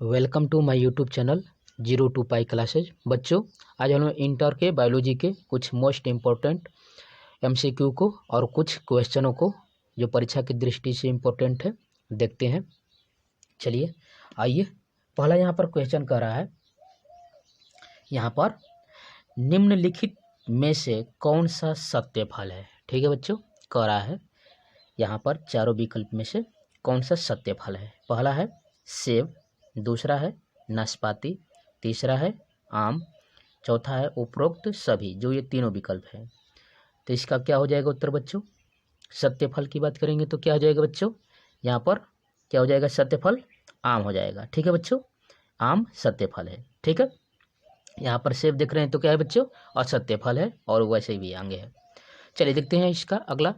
Welcome to my YouTube channel 02 pi classes. बच्चों, आज हम लोग इंटर के बायोलॉजी के कुछ मोस्ट इम्पोर्टेंट एमसीक्यू को और कुछ क्वेश्चनों को जो परीक्षा की दृष्टि से इम्पोर्टेंट है देखते हैं। चलिए आइए, पहला यहाँ पर क्वेश्चन कह रहा है, यहाँ पर निम्नलिखित में से कौन सा सत्य फल है। ठीक है बच्चों, कह रहा है यहाँ पर चारों विकल्प में से कौन सा सत्य फल है। पहला है सेब, दूसरा है नाशपाती, तीसरा है आम, चौथा है उपरोक्त सभी। जो ये तीनों विकल्प हैं, तो इसका क्या हो जाएगा उत्तर बच्चों। सत्य फल की बात करेंगे तो क्या हो जाएगा बच्चों, यहाँ पर क्या हो जाएगा, सत्य फल आम हो जाएगा। ठीक है बच्चों, आम सत्य फल है। ठीक है, यहाँ पर सेब देख रहे हैं तो क्या है बच्चों, असत्य फल है, और वैसे भी आगे है। चलिए देखते हैं इसका अगला।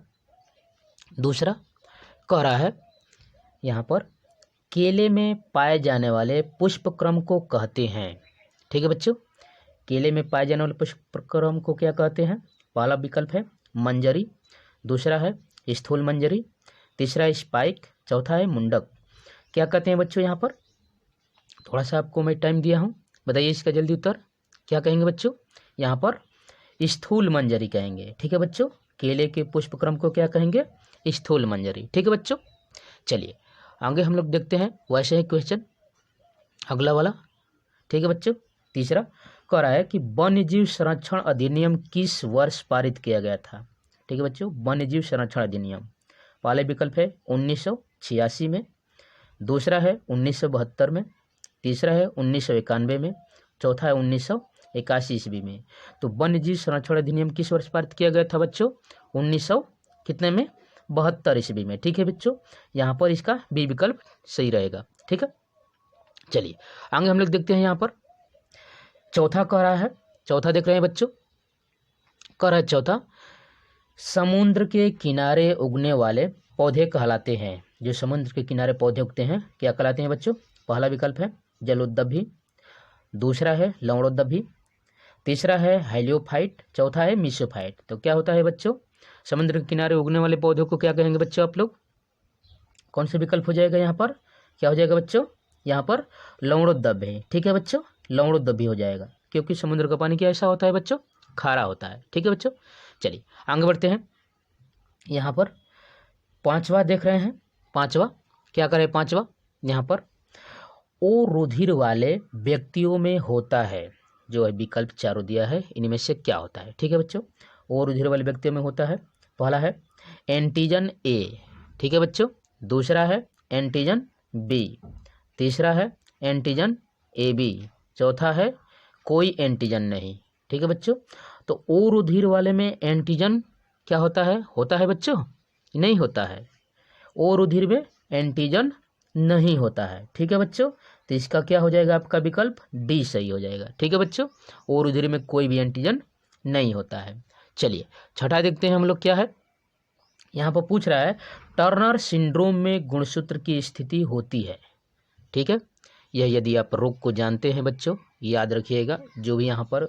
दूसरा कह रहा है यहाँ पर केले में पाए जाने वाले पुष्प क्रम को कहते हैं। ठीक है बच्चों, केले में पाए जाने वाले पुष्प क्रम को क्या कहते हैं। पहला विकल्प है मंजरी, दूसरा है स्थूल मंजरी, तीसरा है स्पाइक, चौथा है मुंडक। क्या कहते हैं बच्चों, यहाँ पर थोड़ा सा आपको मैं टाइम दिया हूँ, बताइए इसका जल्दी उत्तर क्या कहेंगे बच्चों। यहाँ पर स्थूल मंजरी कहेंगे। ठीक है बच्चों, केले के पुष्प क्रम को क्या कहेंगे, स्थूल मंजरी। ठीक है बच्चों, चलिए आगे हम लोग देखते हैं वैसे ही क्वेश्चन अगला वाला। ठीक है बच्चों, तीसरा कह रहा है कि वन्यजीव संरक्षण अधिनियम किस वर्ष पारित किया गया था। ठीक है बच्चों, वन्यजीव संरक्षण अधिनियम, पहले विकल्प है 1986 में, दूसरा है 1972 में, तीसरा है 1991 में, चौथा है 1981 ईस्वी में। तो वन्यजीव संरक्षण अधिनियम किस वर्ष पारित किया गया था बच्चों, 1900 कितने में, 72 ईस्वी में। ठीक है बच्चों, यहाँ पर इसका बी विकल्प सही रहेगा। ठीक है, चलिए आगे हम लोग देखते हैं। यहाँ पर चौथा कह रहा है, चौथा देख रहे हैं बच्चों, कह रहा है चौथा, समुद्र के किनारे उगने वाले पौधे कहलाते हैं। जो समुद्र के किनारे पौधे उगते हैं क्या कहलाते हैं बच्चों। पहला विकल्प है जलोदभी, दूसरा है लवणोदभी, तीसरा है हेलियोफाइट, चौथा है मीसोफाइट। तो क्या होता है बच्चों, समुद्र के किनारे उगने वाले पौधों को क्या कहेंगे बच्चों आप लोग, कौन सा विकल्प हो जाएगा यहाँ पर, क्या हो जाएगा बच्चों, यहाँ पर लवणोदभी। ठीक है बच्चों, लवणोदभी हो जाएगा, क्योंकि समुद्र का पानी क्या ऐसा होता है बच्चों, खारा होता है। ठीक है बच्चों, चलिए आगे बढ़ते हैं। यहाँ पर पांचवा देख रहे हैं, पांचवा क्या करें, पांचवा यहाँ पर ओ रुधिर वाले व्यक्तियों में होता है। जो है विकल्प चारों दिया है, इनमें से क्या होता है। ठीक है बच्चों, ओ रुधिर वाले व्यक्तियों में होता है, पहला है एंटीजन ए, ठीक है बच्चों, दूसरा है एंटीजन बी, तीसरा है एंटीजन ए बी, चौथा है कोई एंटीजन नहीं। ठीक है बच्चों, तो ओ रुधिर वाले में एंटीजन क्या होता है बच्चों, नहीं होता है। ओ रुधिर में एंटीजन नहीं होता है। ठीक है बच्चों, तो इसका क्या हो जाएगा, आपका विकल्प डी सही हो जाएगा। ठीक है बच्चों, ओ रुधिर में कोई भी एंटीजन नहीं होता है। चलिए छठा देखते हैं हम लोग क्या है। यहाँ पर पूछ रहा है टर्नर सिंड्रोम में गुणसूत्र की स्थिति होती है। ठीक है, यह यदि आप रोग को जानते हैं बच्चों, याद रखिएगा, जो भी यहाँ पर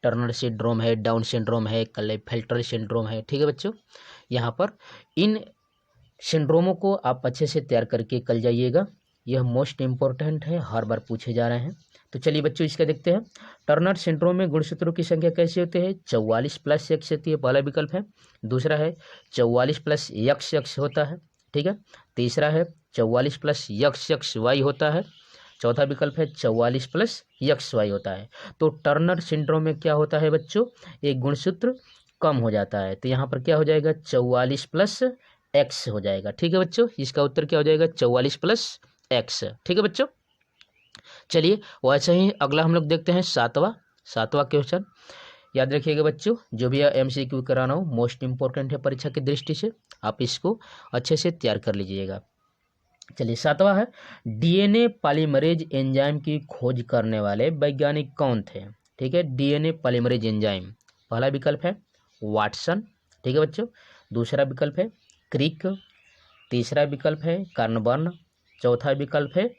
टर्नर सिंड्रोम है, डाउन सिंड्रोम है, क्लेफेल्टर सिंड्रोम है। ठीक है बच्चों, यहाँ पर इन सिंड्रोमों को आप अच्छे से तैयार करके कल जाइएगा, यह मोस्ट इम्पोर्टेंट है, हर बार पूछे जा रहे हैं। तो चलिए बच्चों इसका देखते हैं। टर्नर सिंड्रोम में गुणसूत्रों की संख्या कैसी होती है, 44+X होती है, पहला विकल्प है। दूसरा है 44+XX होता है। ठीक है, तीसरा है 44+XXY होता है, चौथा विकल्प है 44+XY होता है। तो टर्नर सिंड्रोम में क्या होता है बच्चों, एक गुणसूत्र कम हो जाता है, तो यहाँ पर क्या हो जाएगा, 44+X हो जाएगा। ठीक है बच्चों, इसका उत्तर क्या हो जाएगा, 44+X। ठीक है बच्चों, चलिए वैसे ही अगला हम लोग देखते हैं सातवां क्वेश्चन। याद रखिएगा बच्चों, जो भी एमसीक्यू कराना हो मोस्ट इम्पोर्टेंट है परीक्षा की दृष्टि से, आप इसको अच्छे से तैयार कर लीजिएगा। चलिए सातवां है, डीएनए पॉलीमरेज एंजाइम की खोज करने वाले वैज्ञानिक कौन थे। ठीक है, डीएनए पॉलीमरेज एंजाइम, पहला विकल्प है वाटसन, ठीक है बच्चों, दूसरा विकल्प है क्रिक, तीसरा विकल्प है कार्नबर्न, चौथा विकल्प है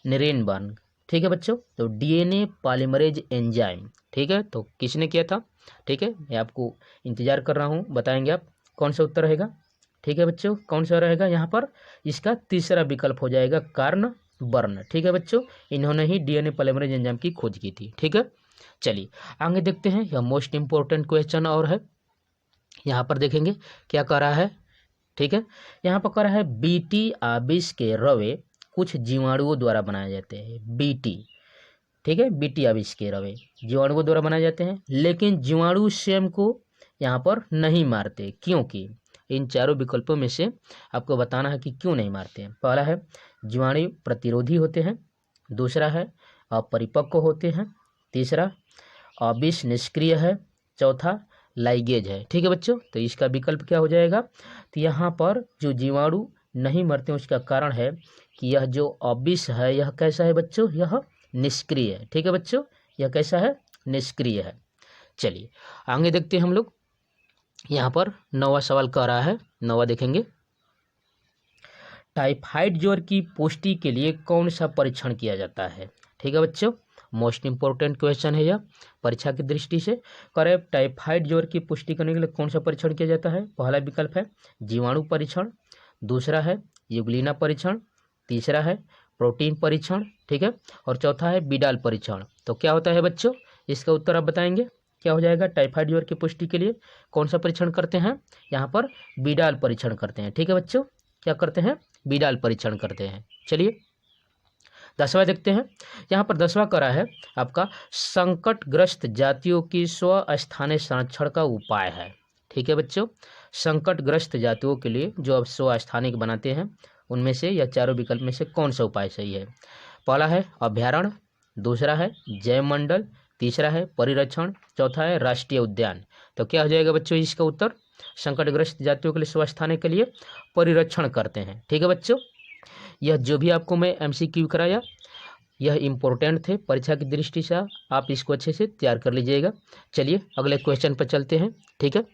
निरेनबर्ग। ठीक है बच्चों, तो डीएनए पॉलीमरेज एंजाइम, ठीक है, तो किसने किया था। ठीक है, मैं आपको इंतजार कर रहा हूँ, बताएंगे आप कौन सा उत्तर रहेगा। ठीक है बच्चों, कौन सा रहेगा यहाँ पर, इसका तीसरा विकल्प हो जाएगा बर्न। ठीक है बच्चों, इन्होंने ही डीएनए पॉलीमरेज एंजाइम की खोज की थी। ठीक है, चलिए आगे देखते हैं। यह मोस्ट इंपॉर्टेंट क्वेश्चन और है, यहाँ पर देखेंगे क्या कह रहा है। ठीक है, यहाँ पर कह रहा है बीटी आबिस के रवे कुछ जीवाणुओं द्वारा बनाए जाते हैं। बीटी, ठीक है, बीटी आबिस के रवे जीवाणुओं द्वारा बनाए जाते हैं, लेकिन जीवाणु स्वयं को यहाँ पर नहीं मारते, क्योंकि इन चारों विकल्पों में से आपको बताना है कि क्यों नहीं मारते हैं। पहला है जीवाणु प्रतिरोधी होते हैं, दूसरा है अपरिपक्व होते हैं, तीसरा आबिस निष्क्रिय है, चौथा लाइगेज है। ठीक है बच्चों, तो इसका विकल्प क्या हो जाएगा। तो यहाँ पर जो जीवाणु नहीं मरते उसका कारण है कि यह जो आबिस है यह कैसा है बच्चों, यह निष्क्रिय है। ठीक है बच्चों, यह कैसा है, निष्क्रिय है। चलिए आगे देखते हैं हम लोग। यहाँ पर 9वां सवाल कह रहा है, 9वां देखेंगे। टाइफाइड ज्वर की पुष्टि के लिए कौन सा परीक्षण किया जाता है। ठीक है बच्चों, मोस्ट इंपॉर्टेंट क्वेश्चन है यह परीक्षा की दृष्टि से। करे टाइफाइड ज्वर की पुष्टि करने के लिए कौन सा परीक्षण किया जाता है। पहला विकल्प है जीवाणु परीक्षण, दूसरा है यूग्लिना परीक्षण, तीसरा है प्रोटीन परीक्षण, ठीक है, और चौथा है बिडाल परीक्षण। तो क्या होता है बच्चों, इसका उत्तर आप बताएंगे क्या हो जाएगा। टाइफाइड ज्वर की पुष्टि के लिए कौन सा परीक्षण करते हैं, यहाँ पर बिडाल परीक्षण करते हैं। ठीक है बच्चों, क्या करते हैं, बिडाल परीक्षण करते हैं। चलिए 10वां देखते हैं। यहाँ पर 10वां करा है आपका संकटग्रस्त जातियों की स्वस्थानिक संरक्षण का उपाय है। ठीक है बच्चों, संकटग्रस्त जातियों के लिए जो अब स्वस्थानिक बनाते हैं उनमें से या चारों विकल्प में से कौन सा उपाय सही है। पहला है अभ्यारण्य, दूसरा है जैव मंडल, तीसरा है परिरक्षण, चौथा है राष्ट्रीय उद्यान। तो क्या हो जाएगा बच्चों इसका उत्तर, संकटग्रस्त जातियों के लिए स्वस्थानिक के लिए परिरक्षण करते हैं। ठीक है बच्चों, यह जो भी आपको मैं एमसीक्यू कराया यह इम्पोर्टेंट थे परीक्षा की दृष्टि से, आप इसको अच्छे से तैयार कर लीजिएगा। चलिए अगले क्वेश्चन पर चलते हैं। ठीक है,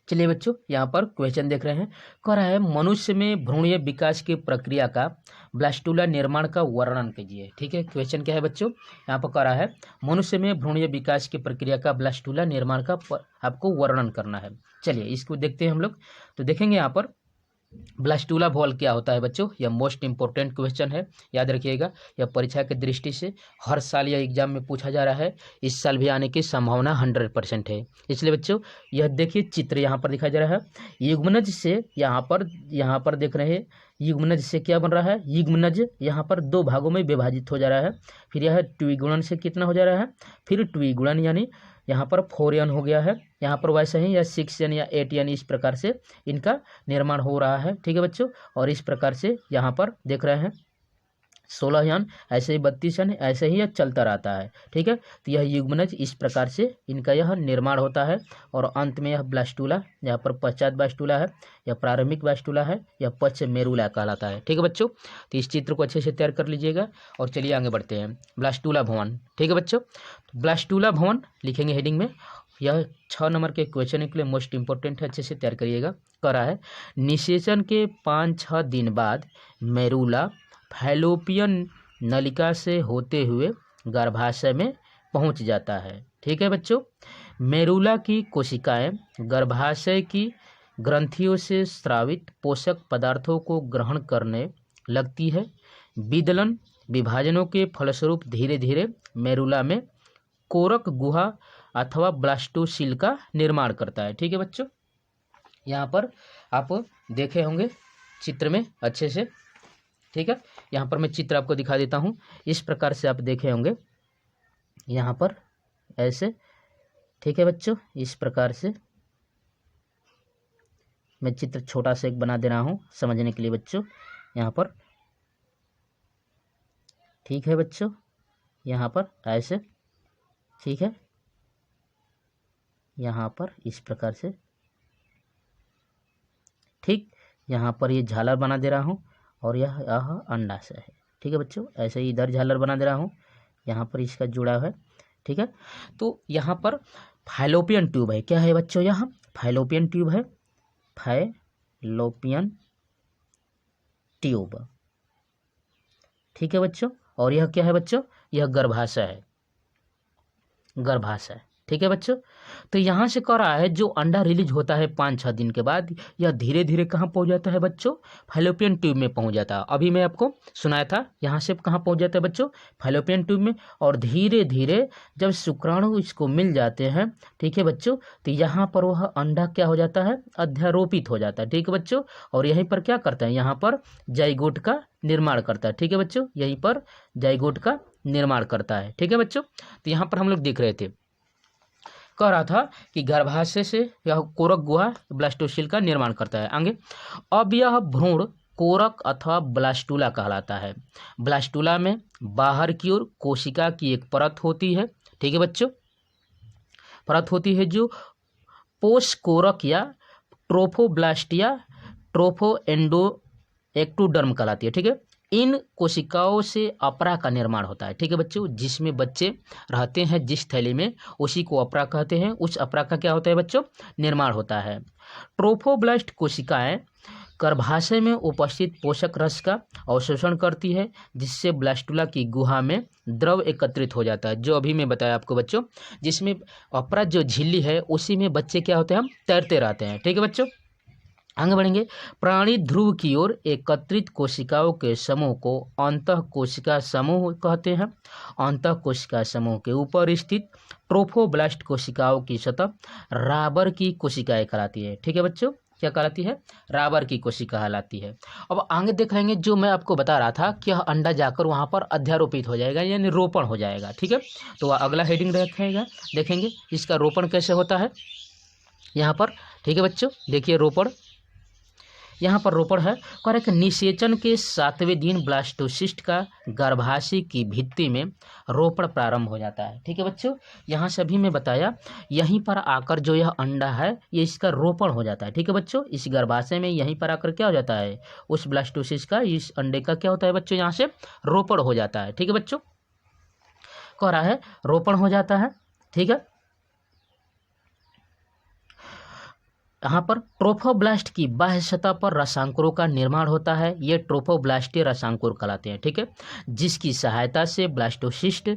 चलिए बच्चों यहाँ पर क्वेश्चन देख रहे हैं, कह रहा है मनुष्य में भ्रूणीय विकास की प्रक्रिया का ब्लास्टुला निर्माण का वर्णन कीजिए। ठीक है, क्वेश्चन क्या है बच्चों, यहाँ पर कह रहा है मनुष्य में भ्रूणीय विकास की प्रक्रिया का ब्लास्टुला निर्माण का आपको वर्णन करना है। चलिए इसको देखते हैं हम लोग। तो देखेंगे यहाँ पर ब्लास्टुला भोल क्या होता है बच्चों, यह मोस्ट इंपॉर्टेंट क्वेश्चन है, याद रखिएगा। यह परीक्षा की दृष्टि से हर साल यह एग्जाम में पूछा जा रहा है, इस साल भी आने की संभावना 100% है। इसलिए बच्चों यह देखिए चित्र यहाँ पर दिखाई जा रहा है, युग्मनज से यहाँ पर देख रहे हैं, युग्मनज से क्या बन रहा है, युग्मनज यहाँ पर 2 भागों में विभाजित हो जा रहा है। फिर यह ट्विगुणन से कितना हो जा रहा है, फिर ट्विगुणन यानी यहाँ पर 4n हो गया है, यहाँ पर वैसे ही या 6n या 8n इस प्रकार से इनका निर्माण हो रहा है। ठीक है बच्चों, और इस प्रकार से यहाँ पर देख रहे हैं 16n, ऐसे ही 32n, ऐसे ही यह चलता रहता है। ठीक है, तो यह युग्मनज इस प्रकार से इनका यह निर्माण होता है, और अंत में यह ब्लास्टुला, यहाँ पर पश्चात ब्लास्टुला है, यह प्रारंभिक ब्लास्टुला है, यह पश्च मेरुला कहलाता है। ठीक है बच्चों, तो इस चित्र को अच्छे से तैयार कर लीजिएगा। और चलिए आगे बढ़ते हैं, ब्लास्टुला भवन। ठीक है बच्चों, ब्लास्टुला भवन लिखेंगे हेडिंग में, यह 6 नंबर के क्वेश्चन के लिए मोस्ट इंपॉर्टेंट है, अच्छे से तैयार करिएगा। कह रहा है निषेचन के 5-6 दिन बाद मेरुला फैलोपियन नलिका से होते हुए गर्भाशय में पहुंच जाता है। ठीक है बच्चों, मेरुला की कोशिकाएं गर्भाशय की ग्रंथियों से स्रावित पोषक पदार्थों को ग्रहण करने लगती है। विदलन विभाजनों के फलस्वरूप धीरे धीरे मेरुला में कोरक गुहा अथवा ब्लास्टोसिल का निर्माण करता है। ठीक है बच्चों, यहाँ पर आप देखे होंगे चित्र में अच्छे से। ठीक है, यहाँ पर मैं चित्र आपको दिखा देता हूँ, इस प्रकार से आप देखे होंगे यहाँ पर ऐसे। ठीक है बच्चों, इस प्रकार से मैं चित्र छोटा सा एक बना दे रहा हूँ समझने के लिए बच्चों, यहाँ पर। ठीक है बच्चों, यहाँ पर ऐसे, ठीक है, यहाँ पर इस प्रकार से। ठीक, यहाँ पर ये झालर बना दे रहा हूँ, और यह अंडाशय है। ठीक है बच्चों, ऐसे ही इधर झालर बना दे रहा हूँ, यहाँ पर इसका जुड़ाव है। ठीक है, तो यहाँ पर फैलोपियन ट्यूब है, क्या है बच्चों, यहाँ फैलोपियन ट्यूब है, फैलोपियन ट्यूब। ठीक है बच्चों, और यह क्या है बच्चों, यह गर्भाशय है, गर्भाशय। ठीक है बच्चों। तो यहाँ से कह रहा है जो अंडा रिलीज होता है 5-6 दिन के बाद, यह धीरे धीरे कहाँ पहुँच जाता है बच्चों, फैलोपियन ट्यूब में पहुँच जाता है। अभी मैं आपको सुनाया था यहाँ से कहाँ पहुँच जाता है बच्चों, फैलोपियन ट्यूब में। और धीरे धीरे जब शुक्राणु इसको मिल जाते हैं, ठीक है बच्चों, तो यहाँ पर वह अंडा क्या हो जाता है, अध्यारोपित हो जाता है। ठीक है बच्चों। और यहीं पर क्या करता है, यहाँ पर जाइगोट का निर्माण करता है। ठीक है बच्चों, यहीं पर जाइगोट का निर्माण करता है। ठीक है बच्चों। तो यहाँ पर हम लोग देख रहे थे, कह रहा था कि गर्भाशय से यह कोरक गुहा ब्लास्टोसिल का निर्माण करता है। आगे, अब यह भ्रूण कोरक अथवा ब्लास्टुला कहलाता है। ब्लास्टुला में बाहर की ओर कोशिका की एक परत होती है। ठीक है बच्चों, परत होती है जो पोस्ट कोरक या ट्रोफोब्लास्ट या ट्रोफोएंडो एक्टोडर्म कहलाती है। ठीक है। इन कोशिकाओं से अपरा का निर्माण होता है। ठीक है बच्चों, जिसमें बच्चे रहते हैं जिस थैली में, उसी को अपरा कहते हैं। उस अपरा का क्या होता है बच्चों, निर्माण होता है। ट्रोफोब्लास्ट कोशिकाएं गर्भाशय में उपस्थित पोषक रस का अवशोषण करती है, जिससे ब्लास्टुला की गुहा में द्रव एकत्रित हो जाता है। जो अभी मैं बताया आपको बच्चों, जिसमें अपरा जो झिल्ली है उसी में बच्चे क्या होते हैं, हम तैरते रहते हैं। ठीक है बच्चों, आगे बढ़ेंगे। प्राणी ध्रुव की ओर एकत्रित कोशिकाओं के समूह को अंतः कोशिका समूह कहते हैं। अंतः कोशिका समूह के ऊपर स्थित ट्रोफोब्लास्ट कोशिकाओं की सतह राबर की कोशिकाएं कहलाती है। ठीक है बच्चों, क्या कहलाती है, राबर की कोशिका कहलाती है। अब आगे देख लेंगे, जो मैं आपको बता रहा था कि यह अंडा जाकर वहां पर अध्यारोपित हो जाएगा, यानी रोपण हो जाएगा। ठीक है, तो वह अगला हेडिंग रखेगा, देखेंगे इसका रोपण कैसे होता है यहाँ पर। ठीक है बच्चों, देखिए रोपण, यहाँ पर रोपण है। कह रहे कि निषेचन के 7वें दिन ब्लास्टोसिस्ट का गर्भाशय की भित्ति में रोपण प्रारंभ हो जाता है। ठीक है बच्चों, यहाँ से अभी मैं बताया, यहीं पर आकर जो यह अंडा है ये इसका रोपण हो जाता है। ठीक है बच्चों, इस गर्भाशय में यहीं पर आकर क्या हो जाता है, उस ब्लास्टोसिस्ट का, इस अंडे का क्या होता है बच्चों, यहाँ से रोपण हो जाता है। ठीक है बच्चों, कह रहा है रोपण हो जाता है। ठीक है, यहाँ पर ट्रोफोब्लास्ट की बाह्य सतह पर रसांकुरों का निर्माण होता है। ये ट्रोफोब्लास्टीय रसांकुर कहलाते हैं। ठीक है, जिसकी सहायता से ब्लास्टोसिस्ट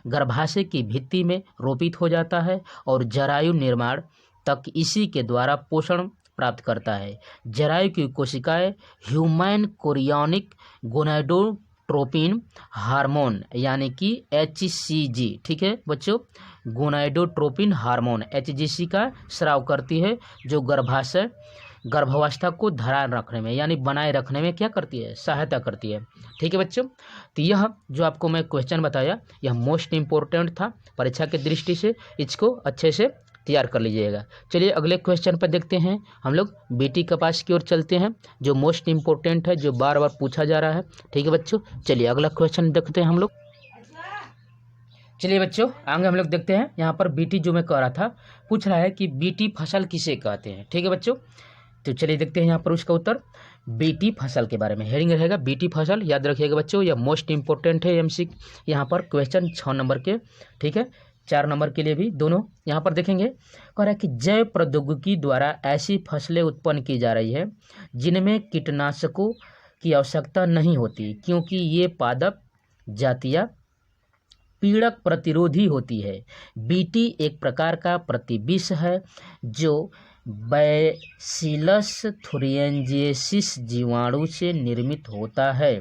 गर्भाशय की भित्ति में रोपित हो जाता है और जरायु निर्माण तक इसी के द्वारा पोषण प्राप्त करता है। जरायु की कोशिकाएं ह्यूमन कोरियोनिक गोनाडोट्रोपिन हार्मोन यानी कि HCG, ठीक है बच्चों, गोनाडोट्रोपिन हार्मोन HCG का स्राव करती है, जो गर्भावस्था को धारण रखने में यानी बनाए रखने में क्या करती है, सहायता करती है। ठीक है बच्चों, तो यह जो आपको मैं क्वेश्चन बताया यह मोस्ट इम्पोर्टेंट था परीक्षा की दृष्टि से, इसको अच्छे से तैयार कर लीजिएगा। चलिए अगले क्वेश्चन पर देखते हैं, हम लोग बीटी कपास की ओर चलते हैं, जो मोस्ट इम्पोर्टेंट है, जो बार बार पूछा जा रहा है। ठीक है बच्चों, चलिए अगला क्वेश्चन देखते हैं हम लोग। चलिए बच्चों, आगे हम लोग देखते हैं, यहाँ पर बीटी जो मैं कह रहा था, पूछ रहा है कि बीटी फसल किसे कहते हैं। ठीक है बच्चों, तो चलिए देखते हैं यहाँ पर उसका उत्तर। बीटी फसल के बारे में हेडिंग रहेगा, बीटी फसल, याद रखिएगा बच्चों, यह मोस्ट इंपोर्टेंट है। यहाँ पर क्वेश्चन 6 नंबर के, ठीक है, 4 नंबर के लिए भी दोनों यहाँ पर देखेंगे। कह रहा है कि जैव प्रौद्योगिकी द्वारा ऐसी फसलें उत्पन्न की जा रही है जिनमें कीटनाशकों की आवश्यकता नहीं होती, क्योंकि ये पादप जातियाँ पीड़क प्रतिरोधी होती है। बीटी एक प्रकार का प्रतिविष है जो बैसिलस थुरिंजिएसिस जीवाणु से निर्मित होता है।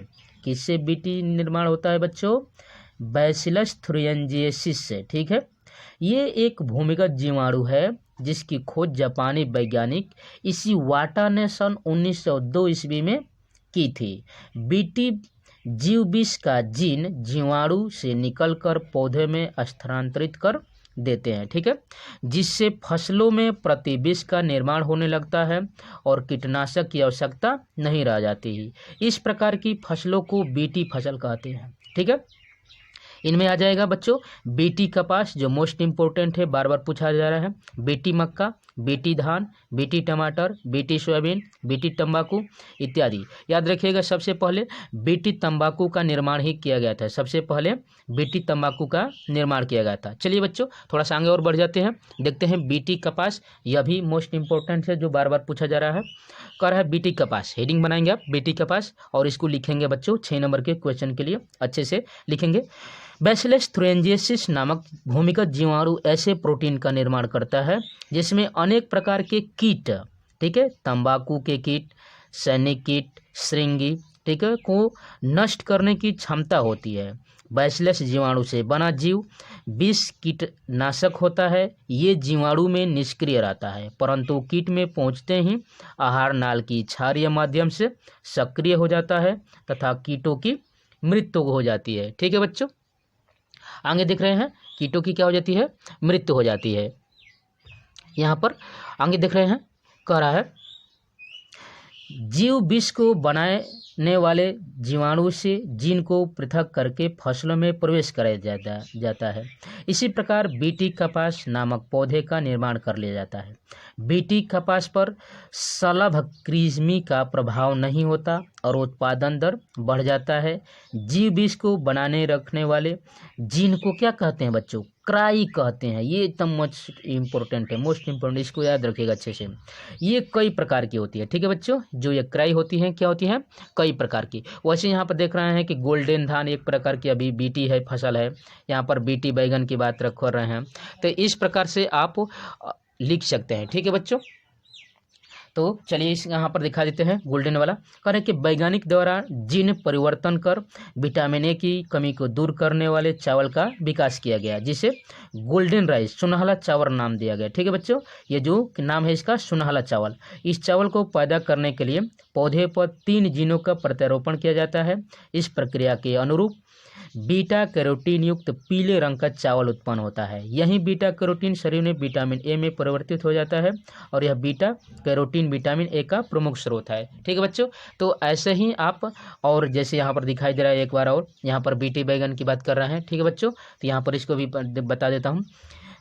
किससे बीटी निर्माण होता है बच्चों, बैसिलस थुरिंजिएसिस से। ठीक है, ये एक भूमिगत जीवाणु है जिसकी खोज जापानी वैज्ञानिक इसी वाटा ने सन 1902 ईस्वी में की थी। बीटी जीव विष का जीन जीवाणु से निकलकर पौधे में स्थानांतरित कर देते हैं। ठीक है, जिससे फसलों में प्रतिविष का निर्माण होने लगता है और कीटनाशक की आवश्यकता नहीं रह जाती है। इस प्रकार की फसलों को बीटी फसल कहते हैं। ठीक है, इनमें आ जाएगा बच्चों बीटी कपास, जो मोस्ट इम्पोर्टेंट है, बार बार पूछा जा रहा है, बीटी मक्का, बीटी धान, बीटी टमाटर, बीटी सोयाबीन, बीटी तंबाकू इत्यादि। याद रखिएगा, सबसे पहले बीटी तंबाकू का निर्माण ही किया गया था। सबसे पहले बीटी तंबाकू का निर्माण किया गया था। चलिए बच्चों, थोड़ा सा आगे और बढ़ जाते हैं, देखते हैं बीटी कपास, यह भी मोस्ट इम्पोर्टेंट है, जो बार बार पूछा जा रहा है। कह रहा है बीटी कपास, हेडिंग बनाएंगे आप बीटी कपास और इसको लिखेंगे बच्चों 6 नंबर के क्वेश्चन के लिए अच्छे से लिखेंगे। बैसिलस थ्रेंजिएसिस नामक भूमिगत जीवाणु ऐसे प्रोटीन का निर्माण करता है जिसमें अनेक प्रकार के कीट, ठीक है, तंबाकू के कीट, सैनिक कीट, श्रृंगी, ठीक है, को नष्ट करने की क्षमता होती है। बैसिलस जीवाणु से बना जीव विष कीटनाशक होता है। ये जीवाणु में निष्क्रिय रहता है परंतु कीट में पहुंचते ही आहार नाल की क्षारीय माध्यम से सक्रिय हो जाता है तथा कीटों की मृत्यु हो जाती है। ठीक है बच्चों, आगे देख रहे हैं कीटों की क्या हो जाती है, मृत्यु हो जाती है। यहाँ पर आगे देख रहे हैं कह रहा है जीव विष को बनाने वाले जीवाणु से जीन को पृथक करके फसलों में प्रवेश कराया जाता है। इसी प्रकार बीटी कपास नामक पौधे का निर्माण कर लिया जाता है। बीटी कपास पर शलभ कृमि का प्रभाव नहीं होता और उत्पादन दर बढ़ जाता है। जीव विष को बनाने रखने वाले जीन को क्या कहते हैं बच्चों, क्राई कहते हैं। ये एकदम मोस्ट इम्पोर्टेंट है, मोस्ट इम्पोर्टेंट, इसको याद रखिएगा अच्छे से। ये कई प्रकार की होती है, ठीक है बच्चों, जो ये क्राई होती हैं क्या होती हैं, कई प्रकार की। वैसे यहाँ पर देख रहे हैं कि गोल्डन धान एक प्रकार की अभी बीटी है, फसल है। यहाँ पर बीटी बैगन की बात कर रहे हैं, तो इस प्रकार से आप लिख सकते हैं। ठीक है बच्चों, तो चलिए इस यहाँ पर दिखा देते हैं गोल्डन वाला। कह रहे हैं कि वैज्ञानिक द्वारा जीन परिवर्तन कर विटामिन ए की कमी को दूर करने वाले चावल का विकास किया गया जिसे गोल्डन राइस, सुनहला चावल नाम दिया गया। ठीक है बच्चों, ये जो नाम है इसका सुनहला चावल। इस चावल को पैदा करने के लिए पौधे पर 3 जीनों का प्रत्यारोपण किया जाता है। इस प्रक्रिया के अनुरूप बीटा कैरोटीन युक्त पीले रंग का चावल उत्पन्न होता है। यही बीटा कैरोटीन शरीर में विटामिन ए में परिवर्तित हो जाता है और यह बीटा कैरोटीन विटामिन ए का प्रमुख स्रोत है। ठीक है बच्चों, तो ऐसे ही आप, और जैसे यहाँ पर दिखाई दे रहा है एक बार और, यहाँ पर बीटी बैगन की बात कर रहे हैं। ठीक है बच्चों, तो यहाँ पर इसको भी बता देता हूँ।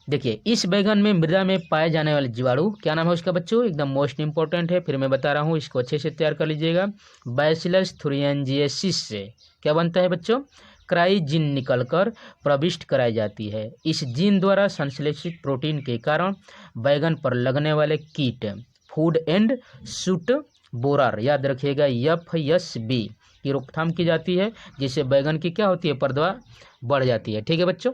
देखिए इस बैगन में मृदा में पाए जाने वाले जीवाणु, क्या नाम है उसका बच्चों, एकदम मोस्ट इंपॉर्टेंट है, फिर मैं बता रहा हूँ, इसको अच्छे से तैयार कर लीजिएगा। बैसिलस थ्रेंजिएसिस से क्या बनता है बच्चों, क्राई जीन निकलकर प्रविष्ट कराई जाती है। इस जीन द्वारा संश्लेषित प्रोटीन के कारण बैगन पर लगने वाले कीट फूड एंड शूट बोरर, याद रखिएगा FSB की रोकथाम की जाती है, जिससे बैगन की क्या होती है, पैदावार बढ़ जाती है। ठीक है बच्चों,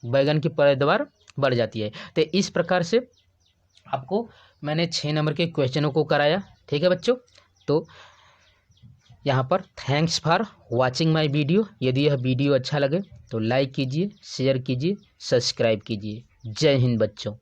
बैगन की पैदावार बढ़ जाती है। तो इस प्रकार से आपको मैंने 6 नंबर के क्वेश्चनों को कराया। ठीक है बच्चों, तो यहाँ पर thanks for watching my video. यदि यह वीडियो अच्छा लगे तो लाइक कीजिए, शेयर कीजिए, सब्सक्राइब कीजिए। जय हिंद बच्चों।